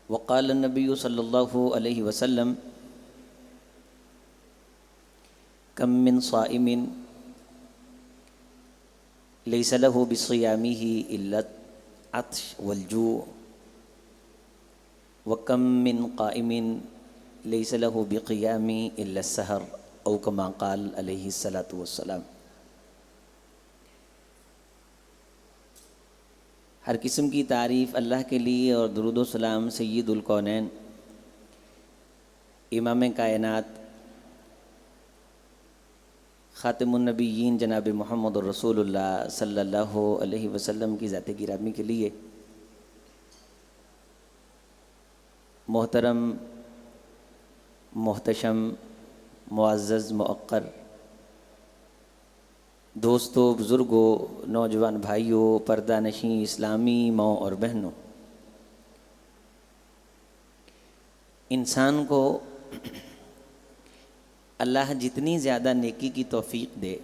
وقال النبی صلی اللہ علیہ وسلم کم من صائم لیس له بصیامہ الا العطش والجوع وکم من قائم لیس له بقیام الا السحر او کما قال علیہ الصلاۃ والسلام۔ ہر قسم کی تعریف اللہ کے لیے اور درود و سلام سید الکونین امام کائنات خاتم النبیین جناب محمد الرسول اللہ صلی اللہ علیہ وسلم کی ذات گرامی کے لیے۔ محترم، محتشم، معزز، موقر دوستوں، بزرگوں، نوجوان بھائیوں، پردہ نشین اسلامی ماؤں اور بہنوں، انسان کو اللہ جتنی زیادہ نیکی کی توفیق دے،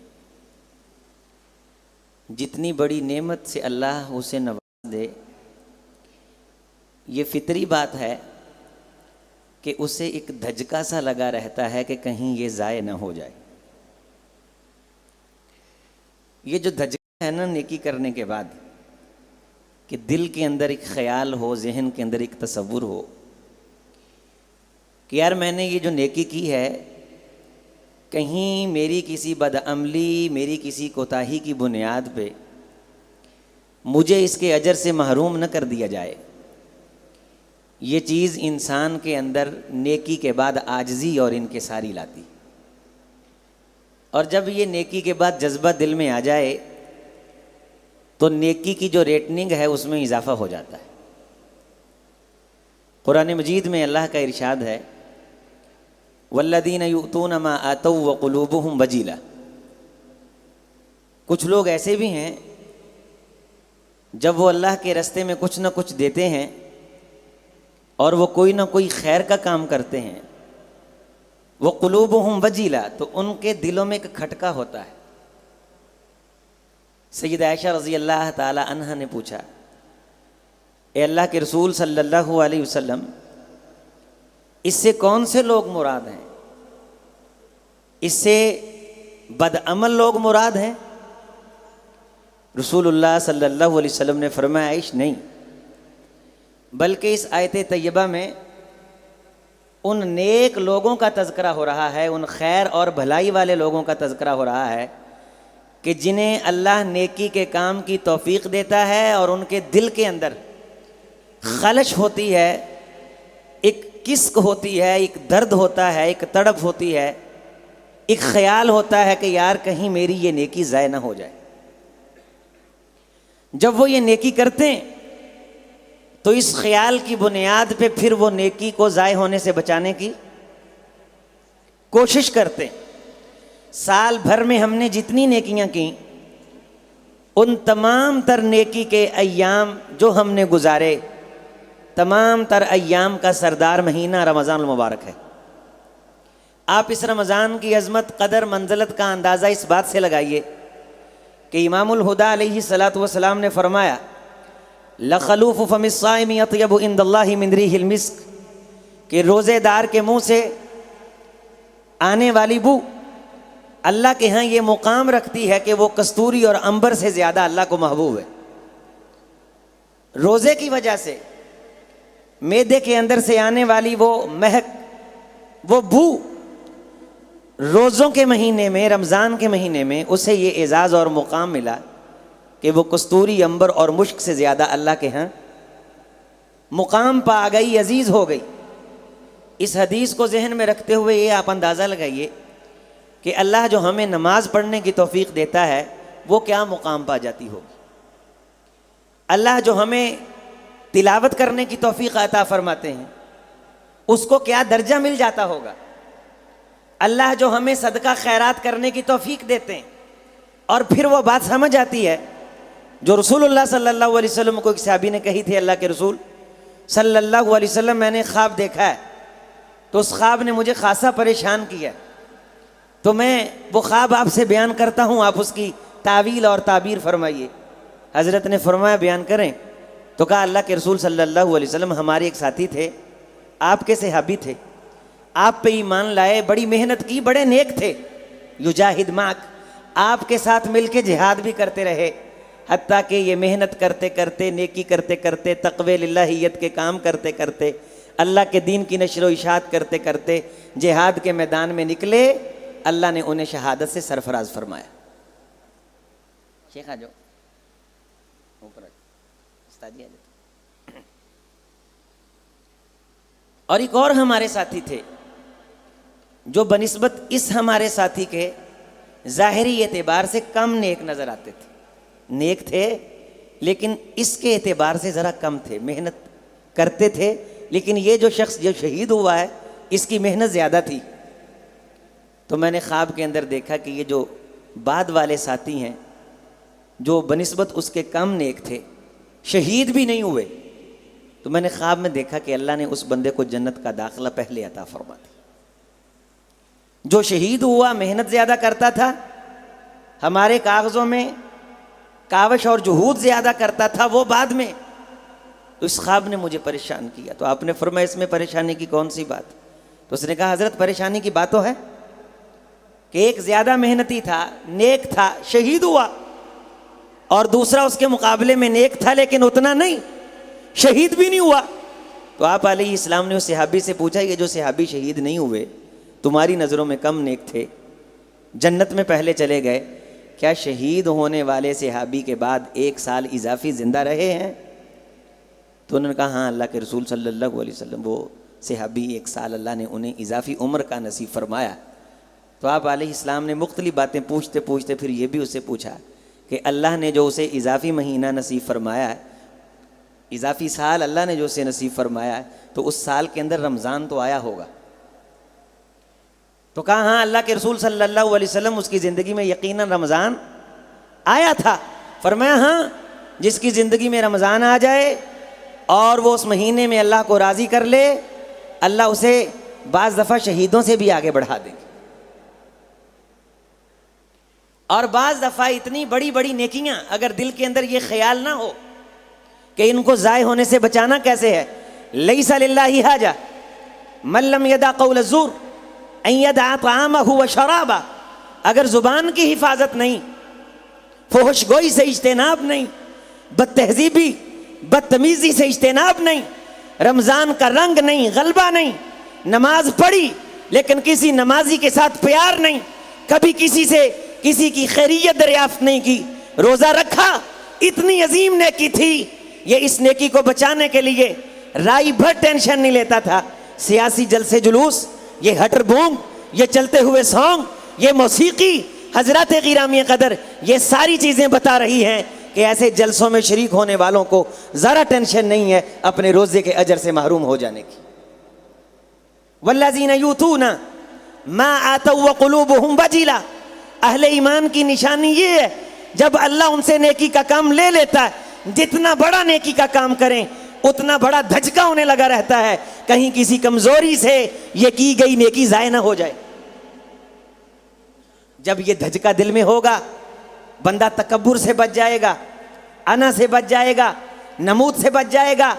جتنی بڑی نعمت سے اللہ اسے نواز دے، یہ فطری بات ہے کہ اسے ایک دھچکا سا لگا رہتا ہے کہ کہیں یہ ضائع نہ ہو جائے۔ یہ جو دھچکا ہے نا نیکی کرنے کے بعد، کہ دل کے اندر ایک خیال ہو، ذہن کے اندر ایک تصور ہو کہ یار میں نے یہ جو نیکی کی ہے، کہیں میری کسی بدعملی، میری کسی کوتاہی کی بنیاد پہ مجھے اس کے اجر سے محروم نہ کر دیا جائے۔ یہ چیز انسان کے اندر نیکی کے بعد عاجزی اور انکساری لاتی، اور جب یہ نیکی کے بعد جذبہ دل میں آ جائے تو نیکی کی جو ریٹننگ ہے اس میں اضافہ ہو جاتا ہے۔ قرآن مجید میں اللہ کا ارشاد ہے والذین یؤتون ما آتوا وقلوبہم وجیلہ۔ کچھ لوگ ایسے بھی ہیں جب وہ اللہ کے راستے میں کچھ نہ کچھ دیتے ہیں اور وہ کوئی نہ کوئی خیر کا کام کرتے ہیں، وقلوبہم وجیلہ، تو ان کے دلوں میں ایک کھٹکا ہوتا ہے۔ سید عائشہ رضی اللہ تعالی عنہا نے پوچھا، اے اللہ کے رسول صلی اللہ علیہ وسلم، اس سے کون سے لوگ مراد ہیں؟ اس سے بدعمل لوگ مراد ہیں؟ رسول اللہ صلی اللہ علیہ وسلم نے فرمایا عائشہ نہیں، بلکہ اس آیت طیبہ میں ان نیک لوگوں کا تذکرہ ہو رہا ہے، ان خیر اور بھلائی والے لوگوں کا تذکرہ ہو رہا ہے کہ جنہیں اللہ نیکی کے کام کی توفیق دیتا ہے اور ان کے دل کے اندر خلش ہوتی ہے، ایک کسک ہوتی ہے، ایک درد ہوتا ہے، ایک تڑپ ہوتی ہے، ایک خیال ہوتا ہے کہ یار کہیں میری یہ نیکی ضائع نہ ہو جائے۔ جب وہ یہ نیکی کرتے ہیں تو اس خیال کی بنیاد پہ پھر وہ نیکی کو ضائع ہونے سے بچانے کی کوشش کرتے ہیں۔ سال بھر میں ہم نے جتنی نیکیاں کی، ان تمام تر نیکی کے ایام جو ہم نے گزارے، تمام تر ایام کا سردار مہینہ رمضان المبارک ہے۔ آپ اس رمضان کی عظمت، قدر، منزلت کا اندازہ اس بات سے لگائیے کہ امام الہدیٰ علیہ الصلاۃ والسلام نے فرمایا لخلوف فم الصائم اطیب عند اللہ من ریح المسک، کہ روزے دار کے منہ سے آنے والی بو اللہ کے ہاں یہ مقام رکھتی ہے کہ وہ کستوری اور عنبر سے زیادہ اللہ کو محبوب ہے۔ روزے کی وجہ سے معدے کے اندر سے آنے والی وہ مہک، وہ بو، روزوں کے مہینے میں، رمضان کے مہینے میں اسے یہ اعزاز اور مقام ملا کہ وہ کستوری، عنبر اور مشک سے زیادہ اللہ کے ہاں مقام پا گئی، عزیز ہو گئی۔ اس حدیث کو ذہن میں رکھتے ہوئے یہ آپ اندازہ لگائیے کہ اللہ جو ہمیں نماز پڑھنے کی توفیق دیتا ہے وہ کیا مقام پا جاتی ہوگی۔ اللہ جو ہمیں تلاوت کرنے کی توفیق عطا فرماتے ہیں اس کو کیا درجہ مل جاتا ہوگا۔ اللہ جو ہمیں صدقہ خیرات کرنے کی توفیق دیتے ہیں اور پھر وہ بات سمجھ آتی ہے جو رسول اللہ صلی اللہ علیہ وسلم کو ایک صحابی نے کہی تھی، اللہ کے رسول صلی اللہ علیہ وسلم میں نے خواب دیکھا ہے تو اس خواب نے مجھے خاصا پریشان کیا، تو میں وہ خواب آپ سے بیان کرتا ہوں، آپ اس کی تعویل اور تعبیر فرمائیے۔ حضرت نے فرمایا بیان کریں۔ تو کہا اللہ کے رسول صلی اللہ علیہ وسلم ہمارے ایک ساتھی تھے، آپ کے صحابی تھے، آپ پہ ایمان لائے، بڑی محنت کی، بڑے نیک تھے، یجاہد معک، آپ کے ساتھ مل کے جہاد بھی کرتے رہے، حتیٰ کہ یہ محنت کرتے کرتے، نیکی کرتے کرتے، تقوی للہیت کے کام کرتے کرتے، اللہ کے دین کی نشر و اشاعت کرتے کرتے جہاد کے میدان میں نکلے، اللہ نے انہیں شہادت سے سرفراز فرمایا۔ شیخ آ جاؤ اوپر، استادی آ جاؤ۔ اور ایک اور ہمارے ساتھی تھے جو بنسبت اس ہمارے ساتھی کے ظاہری اعتبار سے کم نیک نظر آتے تھے، نیک تھے لیکن اس کے اعتبار سے ذرا کم تھے، محنت کرتے تھے، لیکن یہ جو شخص جو شہید ہوا ہے اس کی محنت زیادہ تھی۔ تو میں نے خواب کے اندر دیکھا کہ یہ جو بعد والے ساتھی ہیں جو بنسبت اس کے کم نیک تھے، شہید بھی نہیں ہوئے، تو میں نے خواب میں دیکھا کہ اللہ نے اس بندے کو جنت کا داخلہ پہلے عطا فرما دیا۔ جو شہید ہوا محنت زیادہ کرتا تھا، ہمارے کاغذوں میں کاوش اور جہود زیادہ کرتا تھا، وہ بعد میں، تو اس خواب نے مجھے پریشان کیا۔ تو آپ نے فرمایا اس میں پریشانی کی کون سی بات؟ تو اس نے کہا حضرت پریشانی کی بات تو ہے کہ ایک زیادہ محنتی تھا، نیک تھا، شہید ہوا، اور دوسرا اس کے مقابلے میں نیک تھا لیکن اتنا نہیں، شہید بھی نہیں ہوا۔ تو آپ علیہ السلام نے اس صحابی سے پوچھا یہ جو صحابی شہید نہیں ہوئے، تمہاری نظروں میں کم نیک تھے، جنت میں پہلے چلے گئے، کیا شہید ہونے والے صحابی کے بعد 1 سال اضافی زندہ رہے ہیں؟ تو انہوں نے کہا ہاں اللہ کے رسول صلی اللہ علیہ وسلم وہ صحابی 1 سال اللہ نے انہیں اضافی عمر کا نصیب فرمایا۔ تو آپ علیہ السلام نے مختلف باتیں پوچھتے پوچھتے پھر یہ بھی اس سے پوچھا کہ اللہ نے جو اسے اضافی مہینہ نصیب فرمایا ہے، اضافی سال اللہ نے جو اسے نصیب فرمایا ہے، تو اس سال کے اندر رمضان تو آیا ہوگا؟ تو کہا ہاں اللہ کے رسول صلی اللہ علیہ وسلم اس کی زندگی میں یقیناً رمضان آیا تھا۔ فرمایا ہاں جس کی زندگی میں رمضان آ جائے اور وہ اس مہینے میں اللہ کو راضی کر لے، اللہ اسے بعض دفعہ شہیدوں سے بھی آگے بڑھا دیں گے، اور بعض دفعہ اتنی بڑی بڑی نیکیاں اگر دل کے اندر یہ خیال نہ ہو کہ ان کو ضائع ہونے سے بچانا کیسے ہے، لیس للہ حاجہ من لم یدع قول الزور ان یدع طعامہ وشرابہ، اگر زبان کی حفاظت نہیں، فحش گوئی سے اجتناب نہیں، بد تہذیبی بدتمیزی سے اجتناب نہیں، رمضان کا رنگ نہیں، غلبہ نہیں، نماز پڑھی لیکن کسی نمازی کے ساتھ پیار نہیں، کبھی کسی سے کسی کی خیریت دریافت نہیں کی، روزہ رکھا، اتنی عظیم نیکی تھی، یہ اس نیکی کو بچانے کے لیے رائی بھر ٹینشن نہیں لیتا تھا، سیاسی جلسے جلوس، یہ ہٹر بونگ، یہ چلتے ہوئے سانگ، یہ موسیقی، حضرات گرامی قدر، یہ ساری چیزیں بتا رہی ہیں کہ ایسے جلسوں میں شریک ہونے والوں کو ذرا ٹینشن نہیں ہے اپنے روزے کے اجر سے محروم ہو جانے کی۔ والذین یؤتون ما آتوا وقلوبهم وجلہ، اہل ایمان کی نشانی یہ ہے جب اللہ ان سے نیکی کا کام لے لیتا ہے، جتنا بڑا نیکی کا کام کریں اتنا بڑا دھچکا انہیں لگا رہتا ہے کہیں کسی کمزوری سے یہ کی گئی نیکی ضائع نہ ہو جائے۔ جب یہ دھچکا دل میں ہوگا بندہ تکبر سے بچ جائے گا، انا سے بچ جائے گا، نمود سے بچ جائے گا،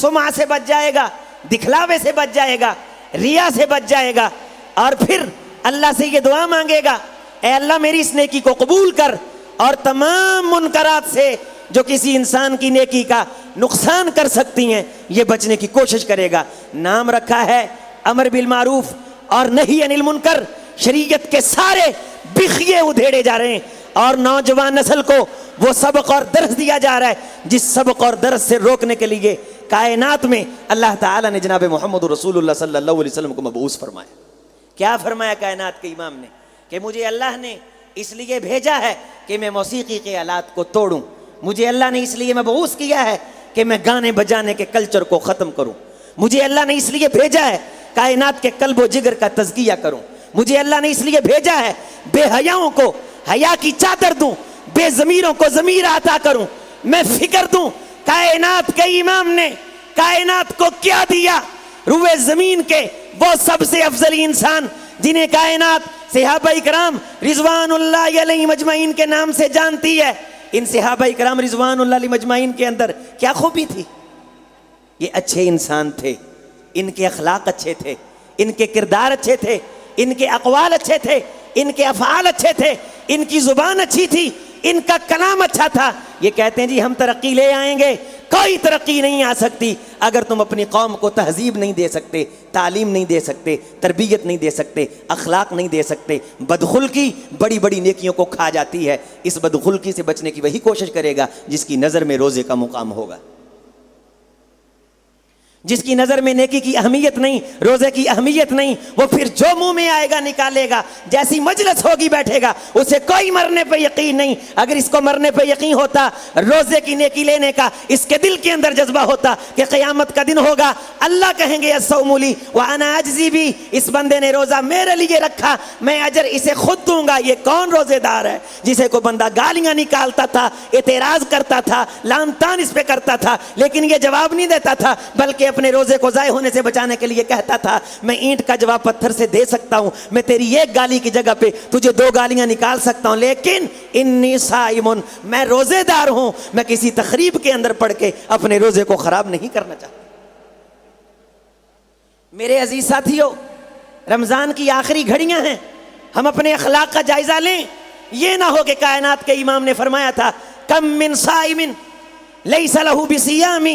سمعہ سے بچ جائے گا، دکھلاوے سے بچ جائے گا، ریا سے بچ جائے گا، اور پھر اللہ سے یہ دعا مانگے گا اے اللہ میری اس نیکی کو قبول کر، اور تمام منکرات سے جو کسی انسان کی نیکی کا نقصان کر سکتی ہیں یہ بچنے کی کوشش کرے گا۔ نام رکھا ہے امر بالمعروف اور نہی عن المنکر، شریعت کے سارے بخیے ادھیڑے جا رہے ہیں، اور نوجوان نسل کو وہ سبق اور درس دیا جا رہا ہے جس سبق اور درس سے روکنے کے لیے کائنات میں اللہ تعالیٰ نے جناب محمد رسول اللہ صلی اللہ علیہ وسلم کو مبعوث فرمایا۔ کیا فرمایا کائنات کے امام نے کہ مجھے اللہ نے اس لیے بھیجا ہے کہ میں موسیقی کے آلات کو توڑوں، مجھے اللہ نے اس لیے مبعوث کیا ہے کہ میں گانے بجانے کے کلچر کو ختم کروں، مجھے اللہ نے اس لیے بھیجا ہے کائنات کے قلب و جگر کا تزکیہ کروں، مجھے اللہ نے اس لیے بھیجا ہے بے حیاؤں کو حیا کی چادر دوں، بے ضمیروں کو ضمیر عطا کروں، میں فکر دوں۔ کائنات کے امام نے کائنات کو کیا دیا؟ روئے زمین کے وہ سب سے افضل انسان جنہیں کائنات صحابہ کرام رضوان اللہ علیہم اجمعین کے نام سے جانتی ہے، ان صحابہ کرام رضوان اللہ علیہم اجمعین کے اندر کیا خوبی تھی؟ یہ اچھے انسان تھے، ان کے اخلاق اچھے تھے، ان کے کردار اچھے تھے، ان کے اقوال اچھے تھے، ان کے افعال اچھے تھے، ان کی زبان اچھی تھی، ان کا کلام اچھا تھا۔ یہ کہتے ہیں جی ہم ترقی لے آئیں گے، کوئی ترقی نہیں آ سکتی اگر تم اپنی قوم کو تہذیب نہیں دے سکتے، تعلیم نہیں دے سکتے، تربیت نہیں دے سکتے، اخلاق نہیں دے سکتے۔ بدخلقی بڑی بڑی نیکیوں کو کھا جاتی ہے، اس بدخلقی سے بچنے کی وہی کوشش کرے گا جس کی نظر میں روزے کا مقام ہوگا، جس کی نظر میں نیکی کی اہمیت نہیں، روزے کی اہمیت نہیں، وہ پھر جو منہ میں آئے گا نکالے گا، جیسی مجلس ہوگی بیٹھے گا، اسے کوئی مرنے پہ یقین نہیں۔ اگر اس کو مرنے پہ یقین ہوتا، روزے کی نیکی لینے کا اس کے دل کے اندر جذبہ ہوتا کہ قیامت کا دن ہوگا، اللہ کہیں گے الصوم لی وانا اجزی بھی، اس بندے نے روزہ میرے لیے رکھا، میں اجر اسے خود دوں گا۔ یہ کون روزے دار ہے جسے کو بندہ گالیاں نکالتا تھا، اعتراض کرتا تھا، لعن طعن اس پہ کرتا تھا، لیکن یہ جواب نہیں دیتا تھا، بلکہ اپنے روزے کو ضائع ہونے سے بچانے کے لیے کہتا تھا میں اینٹ کا جواب پتھر سے دے سکتا ہوں، میں تیری ایک گالی کی جگہ پہ تجھے 2 گالیاں نکال سکتا ہوں، لیکن انی صائم، میں روزے دار ہوں، میں کسی تقریب کے اندر پڑھ کے اپنے روزے کو خراب نہیں کرنا چاہتا۔ میرے عزیز ساتھیو، رمضان کی آخری گھڑیاں ہیں، ہم اپنے اخلاق کا جائزہ لیں۔ یہ نہ ہو کہ کائنات کے امام نے فرمایا تھا کم من صائم لیس لہ بصیام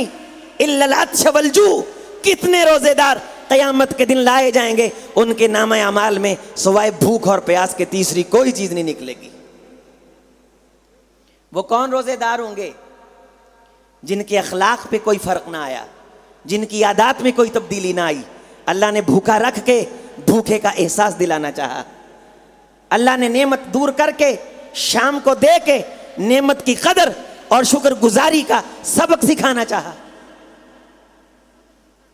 الا العطش والجوع، کتنے روزے دار قیامت کے دن لائے جائیں گے، ان کے نامہ اعمال میں سوائے بھوک اور پیاس کے تیسری کوئی چیز نہیں نکلے گی۔ وہ کون روزے دار ہوں گے؟ جن کے اخلاق پہ کوئی فرق نہ آیا، جن کی عادات میں کوئی تبدیلی نہ آئی۔ اللہ نے بھوکا رکھ کے بھوکے کا احساس دلانا چاہا، اللہ نے نعمت دور کر کے شام کو دے کے نعمت کی قدر اور شکر گزاری کا سبق سکھانا چاہا۔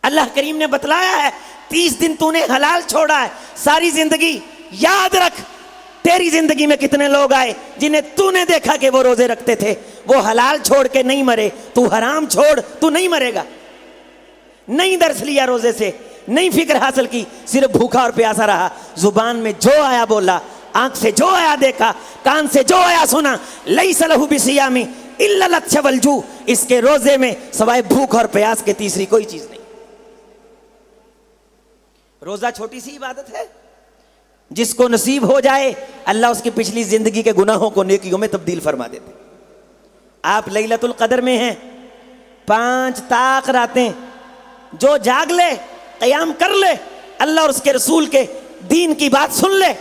اللہ کریم نے بتلایا ہے 30 دن تو نے حلال چھوڑا ہے، ساری زندگی یاد رکھ تیری زندگی میں کتنے لوگ آئے جنہیں تو نے دیکھا کہ وہ روزے رکھتے تھے، وہ حلال چھوڑ کے نہیں مرے، تو حرام چھوڑ تو نہیں مرے گا۔ نہیں درس لیا روزے سے، نہیں فکر حاصل کی، صرف بھوکا اور پیاسا رہا، زبان میں جو آیا بولا، آنکھ سے جو آیا دیکھا، کان سے جو آیا سنا، لیس لہ بصیام الا العطش والجوع، اس کے روزے میں سوائے بھوک اور پیاس کے تیسری کوئی چیز نہیں۔ روزہ چھوٹی سی عبادت ہے، جس کو نصیب ہو جائے اللہ اس کی پچھلی زندگی کے گناہوں کو نیکیوں میں تبدیل فرما دیتے۔ آپ لیلۃ القدر میں ہیں، 5 طاق راتیں، جو جاگ لے، قیام کر لے، اللہ اور اس کے رسول کے دین کی بات سن لے۔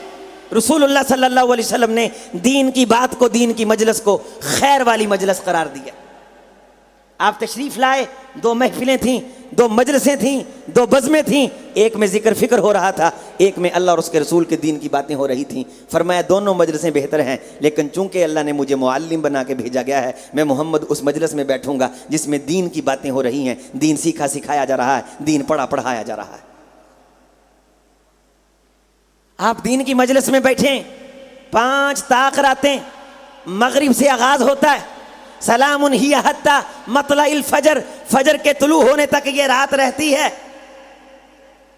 رسول اللہ صلی اللہ علیہ وسلم نے دین کی بات کو، دین کی مجلس کو خیر والی مجلس قرار دیا۔ آپ تشریف لائے، 2 محفلیں تھیں، 2 مجلسیں تھیں، 2 بزمیں تھیں، ایک میں ذکر فکر ہو رہا تھا، ایک میں اللہ اور اس کے رسول کے دین کی باتیں ہو رہی تھیں۔ فرمایا دونوں مجلسیں بہتر ہیں، لیکن چونکہ اللہ نے مجھے معلم بنا کے بھیجا گیا ہے، میں محمد اس مجلس میں بیٹھوں گا جس میں دین کی باتیں ہو رہی ہیں، دین سیکھا سکھایا جا رہا ہے، دین پڑھا پڑھایا جا رہا ہے۔ آپ دین کی مجلس میں بیٹھیں، 5 طاق راتیں، مغرب سے آغاز ہوتا ہے، سلام ہی حتی مطلع الفجر، فجر کے طلوع ہونے تک یہ رات رہتی ہے۔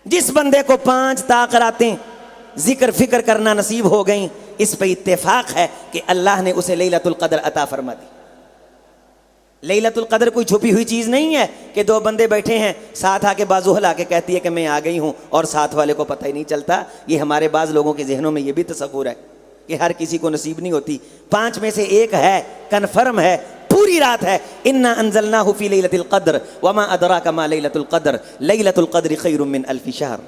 جس بندے کو 5 طاق راتیں ذکر فکر کرنا نصیب ہو گئیں، اس پہ اتفاق ہے کہ اللہ نے اسے لیلۃ القدر عطا فرما دی۔ لیلۃ القدر کوئی چھپی ہوئی چیز نہیں ہے کہ 2 بندے بیٹھے ہیں، ساتھ آ کے بازو ہلا کے کہتی ہے کہ میں آ گئی ہوں اور ساتھ والے کو پتہ ہی نہیں چلتا۔ یہ ہمارے بعض لوگوں کے ذہنوں میں یہ بھی تصور ہے کہ ہر کسی کو نصیب نہیں ہوتی۔ 5 میں سے ایک ہے، کنفرم ہے، پوری رات ہے۔ انا انزلناہ فی لیلۃ القدر وما ادراک ما لیلۃ القدر لیلۃ القدر خیر من 1000 شہر،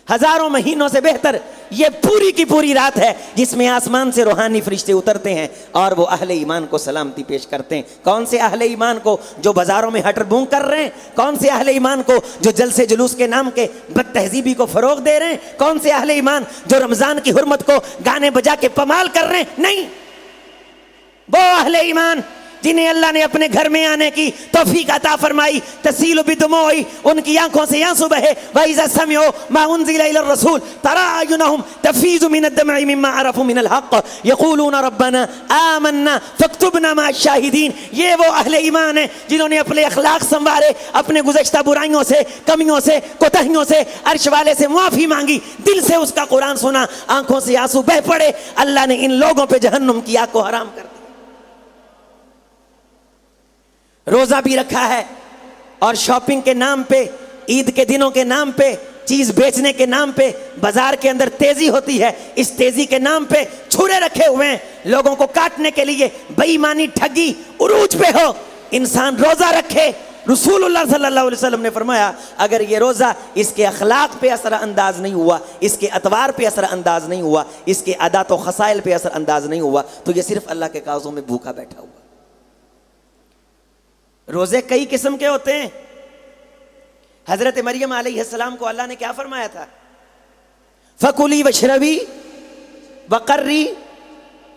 ہزاروں مہینوں سے بہتر یہ پوری کی پوری رات ہے جس میں آسمان سے روحانی فرشتے اترتے ہیں اور وہ اہل ایمان کو سلامتی پیش کرتے ہیں۔ کون سے اہل ایمان کو؟ جو بازاروں میں ہٹر بونگ کر رہے ہیں۔ کون سے اہل ایمان کو؟ جو جلسے جلوس کے نام کے بد تہذیبی کو فروغ دے رہے ہیں۔ کون سے اہل ایمان جو رمضان کی حرمت کو گانے بجا کے پمال کر رہے ہیں؟ نہیں، وہ اہل ایمان جنہیں اللہ نے اپنے گھر میں آنے کی توفیق عطا فرمائی، تسیل بدموع، ان کی آنکھوں سے آنسو بہے، وَإِذَا سَمِعُوا مَا أُنزِلَ إِلَى الرَّسُولِ تَرَىٰ أَعْيُنَهُمْ تَفِيضُ مِنَ الدَّمْعِ مِمَّا عَرَفُوا مِنَ الْحَقِّ يَقُولُونَ رَبَّنَا آمَنَّا فَاكْتُبْنَا مَعَ الشَّاهِدِينَ۔ یہ وہ اہل ایمان ہیں جنہوں نے اپنے اخلاق سنوارے، اپنے گزشتہ برائیوں سے، کمیوں سے، کوتاہیوں سے، عرش والے سے معافی مانگی، دل سے اس کا قرآن سنا، آنکھوں سے آنسو بہ پڑے، اللہ نے ان لوگوں پہ جہنم کی آگ کو حرام کر دیا۔ روزہ بھی رکھا ہے اور شاپنگ کے نام پہ، عید کے دنوں کے نام پہ، چیز بیچنے کے نام پہ بازار کے اندر تیزی ہوتی ہے، اس تیزی کے نام پہ چھرے رکھے ہوئے ہیں لوگوں کو کاٹنے کے لیے، بے ایمانی ٹھگی عروج پہ ہو، انسان روزہ رکھے۔ رسول اللہ صلی اللہ علیہ وسلم نے فرمایا اگر یہ روزہ اس کے اخلاق پہ اثر انداز نہیں ہوا، اس کے اطوار پہ اثر انداز نہیں ہوا، اس کے عادات و خصائل پہ اثر انداز نہیں ہوا تو یہ صرف اللہ کے کاغذوں میں بھوکا بیٹھا ہوا۔ روزے کئی قسم کے ہوتے ہیں۔ حضرت مریم علیہ السلام کو اللہ نے کیا فرمایا تھا؟ فَكُلِي وَاشْرَبِي وَقَرِّي،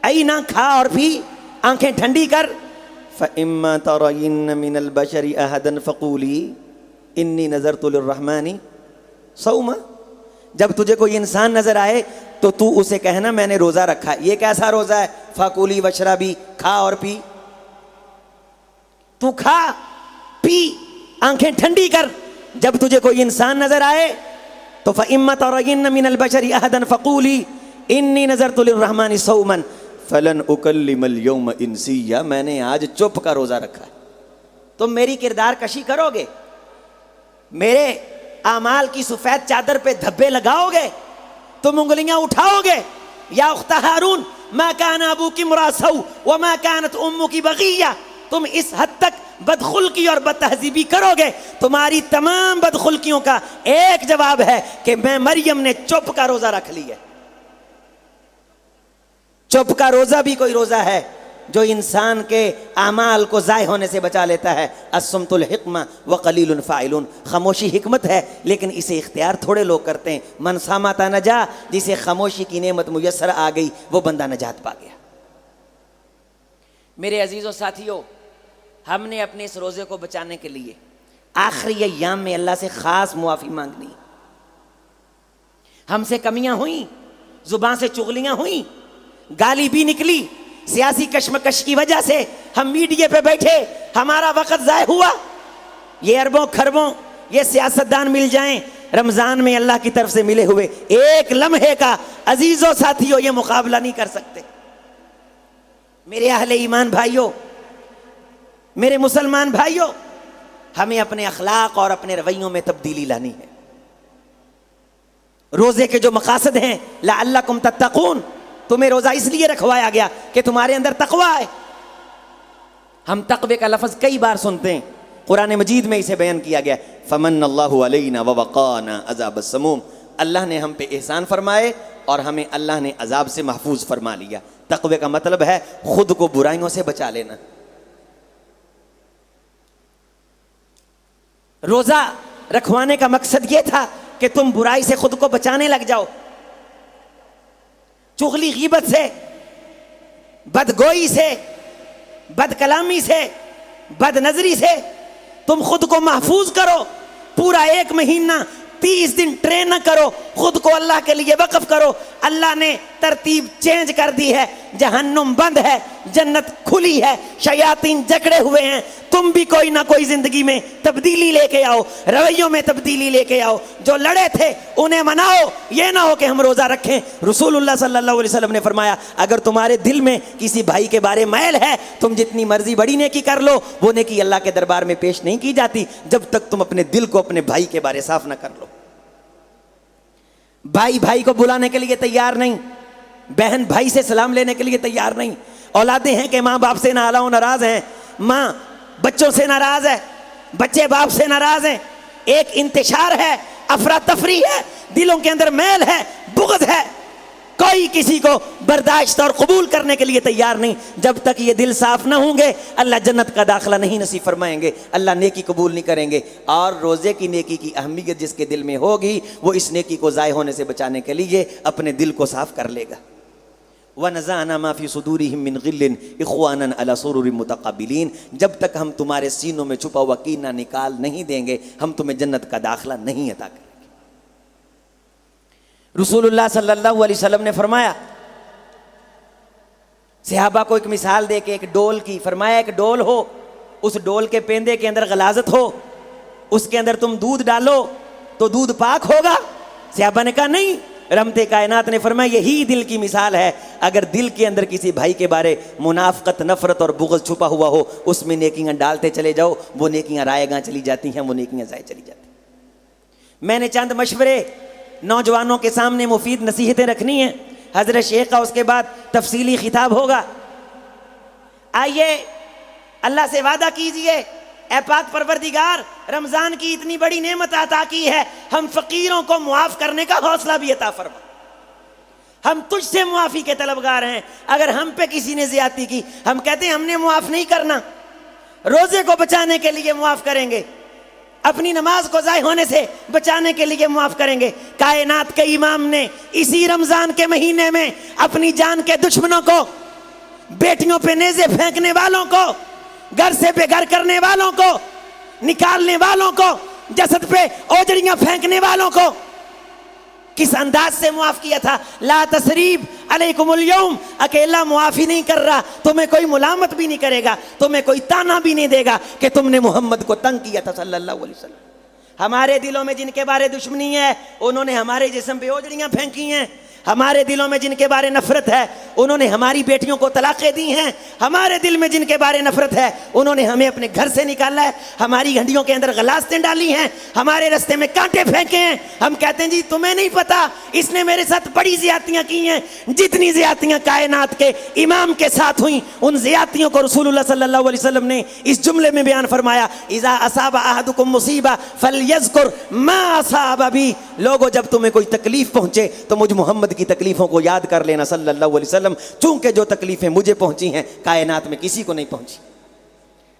اینا کھا اور پی، آنکھیں ٹھنڈی کر۔ فَإِمَّا تَرَيِنَّ مِنَ الْبَشَرِ أَحَدًا فَقُولِي إِنِّي نَذَرْتُ لِلرَّحْمَنِ صَوْمًا، جب تجھے کوئی انسان نظر آئے تو تو اسے کہنا میں نے روزہ رکھا ہے۔ یہ کیسا روزہ ہے؟ فَكُلِي وَاشْرَبِي، کھا اور پی، تو کھا پی، آنکھیں ٹھنڈی کر، جب تجھے کوئی انسان نظر آئے تو فَإِمَّا تَرَيِنَّ مِنَ الْبَشَرِ أَحَدًا فَقُولِي إِنِّي نَذَرْتُ لِلرَّحْمَنِ صَوْمًا فَلَنْ أُكَلِّمَ الْيَوْمَ إِنْسِيًّا، میں نے آج چپ کا روزہ رکھا ہے۔ تم میری کردار کشی کرو گے، میرے اعمال کی سفید چادر پہ دھبے لگاؤ گے، تم انگلیاں اٹھاؤ گے۔ یا اخت ہارون ما کان ابوک امرأ سوء وما کانت امک بغیہ، تم اس حد تک بدخلقی اور بدتہذیبی کرو گے، تمہاری تمام بدخلقیوں کا ایک جواب ہے کہ میں مریم نے چپ کا روزہ رکھ لی ہے۔ چپ کا روزہ بھی کوئی روزہ ہے جو انسان کے اعمال کو ضائع ہونے سے بچا لیتا ہے۔ الصمت الحکمہ وقلیل فاعلون، خاموشی حکمت ہے لیکن اسے اختیار تھوڑے لوگ کرتے ہیں۔ من صامت نجا، جسے خاموشی کی نعمت میسر آ گئی وہ بندہ نجات پا گیا۔ میرے عزیزو ساتھیو، ہم نے اپنے اس روزے کو بچانے کے لیے آخری ایام میں اللہ سے خاص معافی مانگنی۔ ہم سے کمیاں ہوئیں، زبان سے چغلیاں ہوئیں، گالی بھی نکلی، سیاسی کشمکش کی وجہ سے ہم میڈیا پہ بیٹھے، ہمارا وقت ضائع ہوا۔ یہ اربوں کھربوں یہ سیاستدان مل جائیں، رمضان میں اللہ کی طرف سے ملے ہوئے ایک لمحے کا عزیزو ساتھیو یہ مقابلہ نہیں کر سکتے۔ میرے اہل ایمان بھائیوں، میرے مسلمان بھائیوں، ہمیں اپنے اخلاق اور اپنے رویوں میں تبدیلی لانی ہے۔ روزے کے جو مقاصد ہیں، لعلکم تتقون، تمہیں روزہ اس لیے رکھوایا گیا کہ تمہارے اندر تقوی ہے۔ ہم تقوی کا لفظ کئی بار سنتے ہیں، قرآن مجید میں اسے بیان کیا گیا، فمن اللہ علینا ووقانا عذاب السموم، اللہ نے ہم پہ احسان فرمائے اور ہمیں اللہ نے عذاب سے محفوظ فرما لیا۔ تقوی کا مطلب ہے خود کو برائیوں سے بچا لینا۔ روزہ رکھوانے کا مقصد یہ تھا کہ تم برائی سے خود کو بچانے لگ جاؤ، چغلی غیبت سے، بدگوئی سے، بد کلامی سے، بد نظری سے تم خود کو محفوظ کرو۔ پورا ایک مہینہ 30 دن ٹرین نہ کرو، خود کو اللہ کے لیے وقف کرو۔ اللہ نے ترتیب چینج کر دی ہے، جہنم بند ہے، جنت کھلی ہے، شیاطین جکڑے ہوئے ہیں۔ تم بھی کوئی نہ کوئی زندگی میں تبدیلی لے کے آؤ، رویوں میں تبدیلی لے کے آؤ۔ جو لڑے تھے انہیں مناؤ، یہ نہ ہو کہ ہم روزہ رکھیں۔ رسول اللہ صلی اللہ علیہ وسلم نے فرمایا اگر تمہارے دل میں کسی بھائی کے بارے میل ہے، تم جتنی مرضی بڑی نیکی کر لو، وہ نیکی اللہ کے دربار میں پیش نہیں کی جاتی جب تک تم اپنے دل کو اپنے بھائی کے بارے صاف نہ کر لو۔ بھائی بھائی کو بلانے کے لیے تیار نہیں، بہن بھائی سے سلام لینے کے لیے تیار نہیں۔ اولادیں ہیں کہ ماں باپ سے ناراض و ناراض ہیں، ماں بچوں سے ناراض ہے، بچے باپ سے ناراض ہیں، ایک انتشار ہے، افراتفری ہے، دلوں کے اندر میل ہے، بغض ہے، کوئی کسی کو برداشت اور قبول کرنے کے لیے تیار نہیں۔ جب تک یہ دل صاف نہ ہوں گے اللہ جنت کا داخلہ نہیں نصیب فرمائیں گے، اللہ نیکی قبول نہیں کریں گے۔ اور روزے کی نیکی کی اہمیت جس کے دل میں ہوگی وہ اس نیکی کو ضائع ہونے سے بچانے کے لیے اپنے دل کو صاف کر لے گا۔ وَنَزَعْنَا مَا فِي صُدُورِهِم مِّن غِلٍّ إِخْوَانًا عَلَى سُرُرٍ مُتَقَابِلِينَ، جب تک ہم تمہارے سینوں میں چھپا ہوا کینہ نکال نہیں دیں گے ہم تمہیں جنت کا داخلہ نہیں عطا کریں گے۔ رسول اللہ صلی اللہ علیہ وسلم نے فرمایا، صحابہ کو ایک مثال دے کے ایک ڈول کی، فرمایا ایک ڈول ہو، اس ڈول کے پیندے کے اندر غلاظت ہو، اس کے اندر تم دودھ ڈالو تو دودھ پاک ہوگا؟ صحابہ نے کہا نہیں، رحمت کائنات نے فرمایا یہی دل کی مثال ہے، اگر دل کے اندر کسی بھائی کے بارے منافقت، نفرت اور بغض چھپا ہوا ہو، اس میں نیکیاں ڈالتے چلے جاؤ، وہ نیکیاں رائے گاں چلی جاتی ہیں، وہ نیکیاں ضائع چلی جاتی ہیں۔ میں نے چند مشورے نوجوانوں کے سامنے مفید نصیحتیں رکھنی ہیں، حضرت شیخ کا اس کے بعد تفصیلی خطاب ہوگا۔ آئیے اللہ سے وعدہ کیجئے، اے پاک پروردگار، رمضان کی اتنی بڑی نعمت عطا کی ہے، ہم فقیروں کو معاف کرنے کا حوصلہ بھی عطا فرما۔ ہم تجھ سے معافی کے طلبگار ہیں، اگر ہم پہ کسی نے زیادتی کی، ہم کہتے ہیں ہم نے معاف نہیں کرنا، روزے کو بچانے کے لیے معاف کریں گے، اپنی نماز کو ضائع ہونے سے بچانے کے لیے معاف کریں گے۔ کائنات کے امام نے اسی رمضان کے مہینے میں اپنی جان کے دشمنوں کو، بیٹیوں پہ نیزے پھینکنے والوں کو، گھر سے بے گھر کرنے والوں کو، نکالنے والوں کو، جسد پہ اوجڑیاں پھینکنے والوں کو کس انداز سے معاف کیا تھا؟ لا تثریب علیکم اليوم، اکیلا معافی نہیں کر رہا، تمہیں کوئی ملامت بھی نہیں کرے گا، تمہیں کوئی تانا بھی نہیں دے گا کہ تم نے محمد کو تنگ کیا تھا صلی اللہ علیہ وسلم۔ ہمارے دلوں میں جن کے بارے دشمنی ہے، انہوں نے ہمارے جسم پہ اوجڑیاں پھینکی ہیں۔ ہمارے دلوں میں جن کے بارے نفرت ہے، انہوں نے ہماری بیٹیوں کو طلاقیں دی ہیں۔ ہمارے دل میں جن کے بارے نفرت ہے، انہوں نے ہمیں اپنے گھر سے نکالا ہے، ہماری ہڈیوں کے اندر غلاستیں ڈالی ہیں، ہمارے رستے میں کانٹے پھینکے ہیں۔ ہم کہتے ہیں جی تمہیں نہیں پتا، اس نے میرے ساتھ بڑی زیادتیاں کی ہیں۔ جتنی زیادتیاں کائنات کے امام کے ساتھ ہوئیں، ان زیادتیوں کو رسول اللہ صلی اللہ علیہ وسلم نے اس جملے میں بیان فرمایا، اذا اصاب احدکم مصیبہ فلیذکر ما اصاب بی۔ لوگو جب تمہیں کوئی تکلیف پہنچے تو مجھ محمد کی تکلیفوں کو یاد کر لینا صلی اللہ علیہ وسلم، چونکہ جو تکلیفیں مجھے پہنچی ہیں کائنات میں کسی کو نہیں پہنچی۔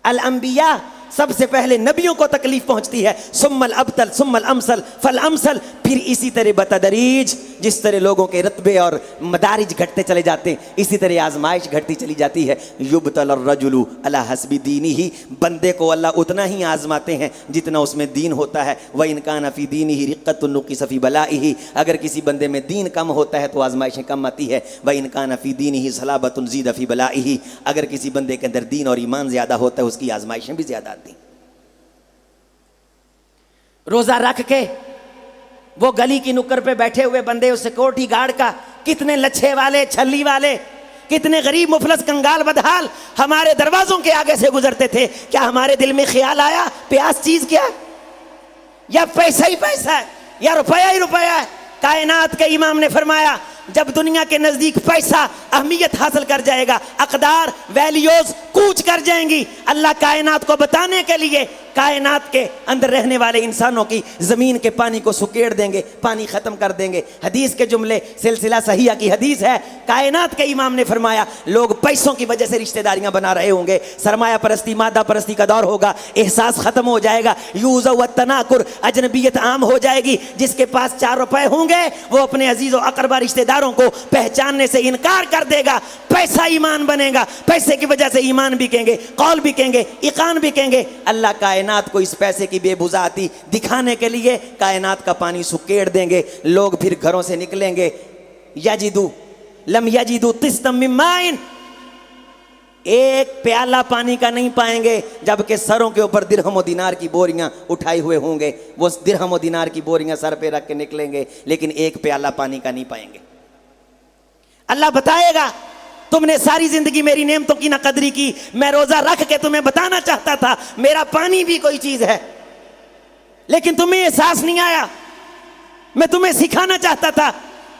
الانبیاء، سب سے پہلے نبیوں کو تکلیف پہنچتی ہے، ثم الابتل ثم الامثل فالامثل، پھر اسی طرح بتدریج، جس طرح لوگوں کے رتبے اور مدارج گھٹتے چلے جاتے ہیں، اسی طرح آزمائش گھٹتی چلی جاتی ہے۔ یبتل الرجل علی حسب دینہ، بندے کو اللہ اتنا ہی آزماتے ہیں جتنا اس میں دین ہوتا ہے۔ وَإِنْ كَانَ فِي دِينِهِ رِقَّةٌ نُقِصَ فِي بَلَائِهِ، اگر کسی بندے میں دین کم ہوتا ہے تو آزمائشیں کم آتی ہے۔ وَإِنْ كَانَ فِي دِينِهِ صَلَابَةٌ زِيدَ فِي بَلَائِهِ، اگر کسی بندے کے اندر دین اور ایمان زیادہ ہوتا ہے اس کی آزمائشیں بھی زیادہ آتی ہیں۔ روزہ رکھ کے وہ گلی کی نکر پہ بیٹھے ہوئے بندے، اس سیکورٹی گارڈ کا کتنے لچھے والے، چھلی والے، کتنے غریب مفلس کنگال بدحال ہمارے دروازوں کے آگے سے گزرتے تھے، کیا ہمارے دل میں خیال آیا پیاس چیز کیا ہے؟ یا پیسہ ہی پیسہ ہے، یا روپیہ ہی روپیہ ہے؟ کائنات کے امام نے فرمایا جب دنیا کے نزدیک پیسہ اہمیت حاصل کر جائے گا، اقدار، ویلیوز کوچ کر جائیں گی، اللہ کائنات کو بتانے کے لیے کائنات کے اندر رہنے والے انسانوں کی زمین کے پانی کو سکیڑ دیں گے، پانی ختم کر دیں گے۔ حدیث کے جملے، سلسلہ صحیحہ کی حدیث ہے، کائنات کے امام نے فرمایا لوگ پیسوں کی وجہ سے رشتہ داریاں بنا رہے ہوں گے، سرمایہ پرستی، مادہ پرستی کا دور ہوگا، احساس ختم ہو جائے گا، یوز و تناکر، اجنبیت عام ہو جائے گی۔ جس کے پاس 4 روپے ہوں گے وہ اپنے عزیز و اقربا رشتہ داروں کو پہچاننے سے انکار کر دے گا، پیسہ ایمان بنے گا، پیسے کی وجہ سے ایمان بکیں گے، قول بکیں گے، ایقان بکیں گے۔ اللہ کائنات کو اس پیسے کی بے بزاتی دکھانے کے لیے کائنات کا پانی سکیڑ دیں گے، لوگ پھر گھروں سے نکلیں گے، یجدو لم یجدو طستا من ماء، ایک پیالہ پانی کا نہیں پائیں گے، جبکہ سروں کے اوپر درہم و دینار کی بوریاں اٹھائے ہوئے ہوں گے، وہ درہم و دینار کی بوریاں سر پہ رکھ کے نکلیں گے، لیکن ایک پیالہ پانی کا نہیں پائیں گے۔ اللہ بتائے گا تم نے ساری زندگی میری نعمتوں کی نہ قدری کی، میں روزہ رکھ کے تمہیں بتانا چاہتا تھا میرا پانی بھی کوئی چیز ہے، لیکن تمہیں احساس نہیں آیا، میں تمہیں سکھانا چاہتا تھا۔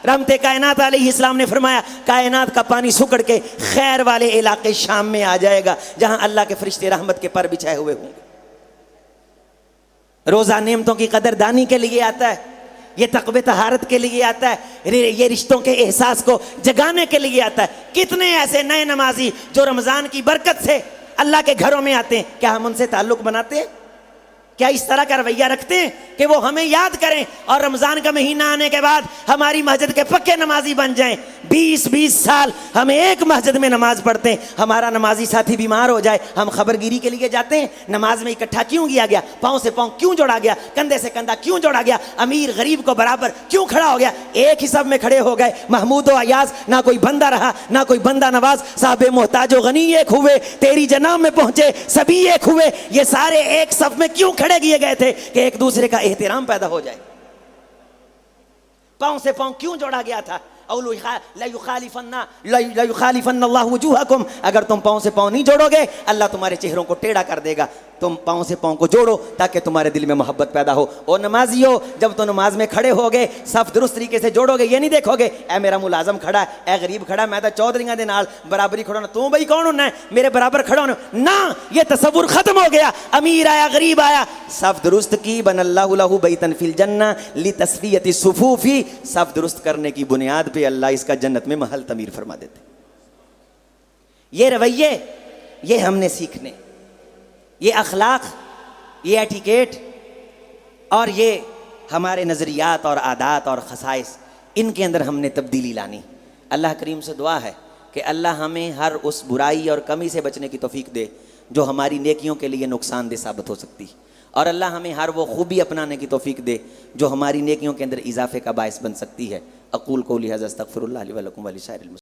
رحمت کائنات علیہ السلام نے فرمایا کائنات کا پانی سکڑ کے خیر والے علاقے شام میں آ جائے گا، جہاں اللہ کے فرشتے رحمت کے پر بچھائے ہوئے ہوں گے۔ روزہ نعمتوں کی قدردانی کے لیے آتا ہے، یہ تقوی طہارت کے لیے آتا ہے، یہ رشتوں کے احساس کو جگانے کے لیے آتا ہے۔ کتنے ایسے نئے نمازی جو رمضان کی برکت سے اللہ کے گھروں میں آتے ہیں، کیا ہم ان سے تعلق بناتے ہیں؟ کیا اس طرح کا رویہ رکھتے ہیں کہ وہ ہمیں یاد کریں اور رمضان کا مہینہ آنے کے بعد ہماری مسجد کے پکے نمازی بن جائیں؟ 20 سال ہم ایک مسجد میں نماز پڑھتے ہیں، ہمارا نمازی ساتھی بیمار ہو جائے ہم خبرگیری کے لیے جاتے ہیں، نماز میں اکٹھا کیوں کیا گیا، پاؤں سے پاؤں کیوں جوڑا گیا، کندھے سے کندھا کیوں جوڑا گیا، امیر غریب کو برابر کیوں کھڑا ہو گیا، ایک ہی صف میں کھڑے ہو گئے، محمود و ایاز نہ کوئی بندہ رہا نہ کوئی بندہ نواز، صاحب محتاج و غنی ایک ہوئے، تیری جناب میں پہنچے سبھی ایک ہوئے، یہ سارے ایک صف میں کیوں کھڑے کیے گئے تھے کہ ایک دوسرے کا احترام پیدا ہو جائے۔ پاؤں سے پاؤں کیوں جوڑا گیا تھا؟ او لَيُخَالِفَنَّ اللَّهُ وُجُوهَكُمْ، اگر تم پاؤں سے پاؤں نہیں جوڑو گے اللہ تمہارے چہروں کو ٹیڑھا کر دے گا. تم پاؤں سے پاؤں کو جوڑو تاکہ تمہارے دل میں محبت پیدا ہو. اور نمازیو، جب تو نماز میں کھڑے ہوگے صف درست طریقے سے جوڑو گے. یہ نہیں دیکھو گے اے میرا ملازم کھڑا ہے، اے غریب کھڑا ہے، میں تو چودھریاں دے نال برابری کھڑا ہونا، تو بھائی کون ہونا ہے میرے برابر کھڑا ہونا. نہ، یہ تصور ختم ہو گیا. امیر آیا غریب آیا، صف درست کی. بن اللہ لہ بیتن فی الجنہ لتسویۃ الصفوف، صف درست کرنے کی بنیاد پہ اللہ اس کا جنت میں محل تعمیر فرما دیتے. یہ رویے یہ ہم نے سیکھنے، یہ اخلاق، یہ ایٹیکیٹ اور یہ ہمارے نظریات اور عادات اور خصائص، ان کے اندر ہم نے تبدیلی لانی. اللہ کریم سے دعا ہے کہ اللہ ہمیں ہر اس برائی اور کمی سے بچنے کی توفیق دے جو ہماری نیکیوں کے لیے نقصان دہ ثابت ہو سکتی، اور اللہ ہمیں ہر وہ خوبی اپنانے کی توفیق دے جو ہماری نیکیوں کے اندر اضافے کا باعث بن سکتی ہے. اقول قولی ھذا استغفر اللہ لی ولکم ولسائر المسلمین.